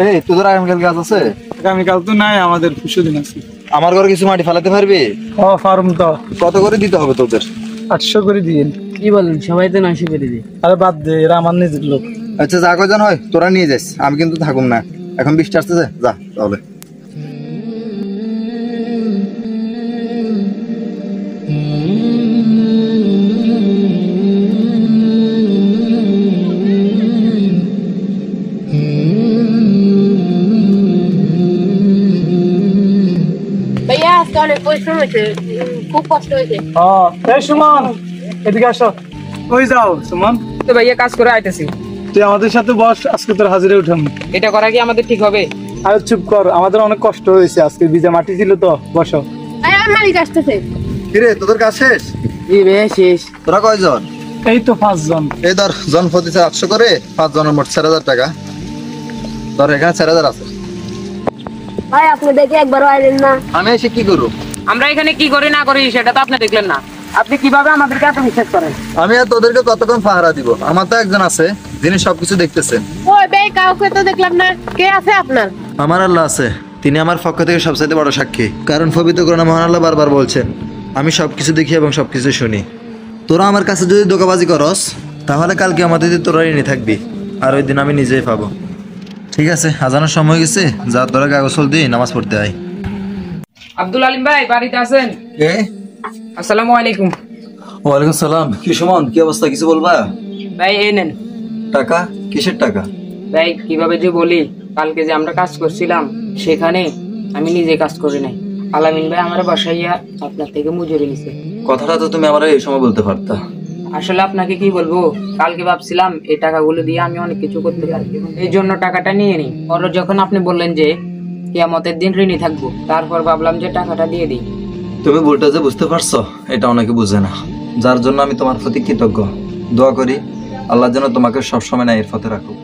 এই তোদের আগামীকাল কাজ আছে? আগামীকাল তো নাই, আমাদের পরশুদিন আছে। আমার ঘরে কিছু মাটি ফেলাতে পারবি? ফার্ম তো কত করে দিতে হবে তোদের? 800 করে দিন। কি বলেন, সবাই তো 900 করে দিই। আরে বাদ দে, এরা আমার নিজের লোক। আচ্ছা যা কয়জন হয় তোরা নিয়ে যাস, আমি কিন্তু থাকুম না। এখন বৃষ্টি আসতেছে, যা তাহলে। ভাইয়া আজকে অনেক পরিশ্রম হয়েছে, খুব কষ্ট হয়েছে। এই সুমন, এদিকে আসো। কই যাও সুমন? তো ভাইয়া কাজ করে আইতেছি। তুই আমাদের সাথে বস, আজকে তোর হাজিরা উঠাম। এটা করা কি আমাদের ঠিক হবে? আরে চুপ কর, আমাদের অনেক কষ্ট হয়েছে, আজকে ভিজা মাটি ছিল তো। বসো। আমার মালিক আসতেছে। কিরে তোদের কাজ শেষ? জি ভাইয়া শেষ। তোরা কয়জন? এই তো 5 জন। এই ধর জন প্রতি 800 করে, 5 জনের মোট 4000 টাকা। ধর এখানে 4000 আছে। ভাই আপনি দেখে একবারও আইলেন না। আমি এসে কি করব? আমরা এখানে কি করি না করি সেটা তো আপনি দেখলেন না। আপনি কিভাবে আমাদেরকে এত বিশ্বাস করেন? আমি আর তোদেরকে কতক্ষণ পাহারা দিব? আমার তো একজন আছে যিনি সবকিছু দেখতেছেন। ওই ভাই কাউকে তো দেখলাম না, কে আছে আপনার? আমার আল্লাহ আছে, তিনি আমার পক্ষ থেকে সবচাইতে বড় সাক্ষী। কারণ পবিত্র কোরআনে মহান আল্লাহ বারবার বলছেন, আমি সবকিছু দেখি এবং সবকিছু শুনি। তোরা আমার কাছে যদি ধোঁকাবাজি করস, তাহলে কালকে আমাদের তোরা ঋণী থাকবি, আর ওই দিন আমি নিজেই পাবো। ঠিক আছে, আজানের সময় গেছে, যা তোরা কাগজ দিয়ে নামাজ পড়তে আয়। আব্দুল আলিম ভাই বাড়িতে আছেন? কে? আসসালামু আলাইকুম। ওয়ালাইকুম সালাম। কি সুমন, কি অবস্থা, কিছু বলবা? ভাই এই নেন টাকা? কিসের টাকা? ভাই কিভাবে যে বলি, কালকে যে আমরা কাজ করছিলাম সেখানে আমি নিজে কাজ করি নাই। আলামিন ভাই আমার বাসাইয়া আপনার থেকে মজুরি নিছে। কথাটা তো তুমি আমার এই সময় বলতে পারতা। আসলে আপনাকে কি বলবো, কালকে ভাবছিলাম এই টাকাগুলো দিয়ে আমি অনেক কিছু করতে পারি, এই জন্য টাকাটা নিয়ে নিই। পরে যখন আপনি বললেন যে কিয়ামতের দিন ঋণী থাকবো, তারপর ভাবলাম যে টাকাটা দিয়ে দিই। তুমি ভুলটা যে বুঝতে পারছো, এটা অনেকে বুঝে না, যার জন্য আমি তোমার প্রতি কৃতজ্ঞ। দোয়া করি আল্লাহ যেন তোমাকে সবসময় ন্যায়ের পথে রাখুক।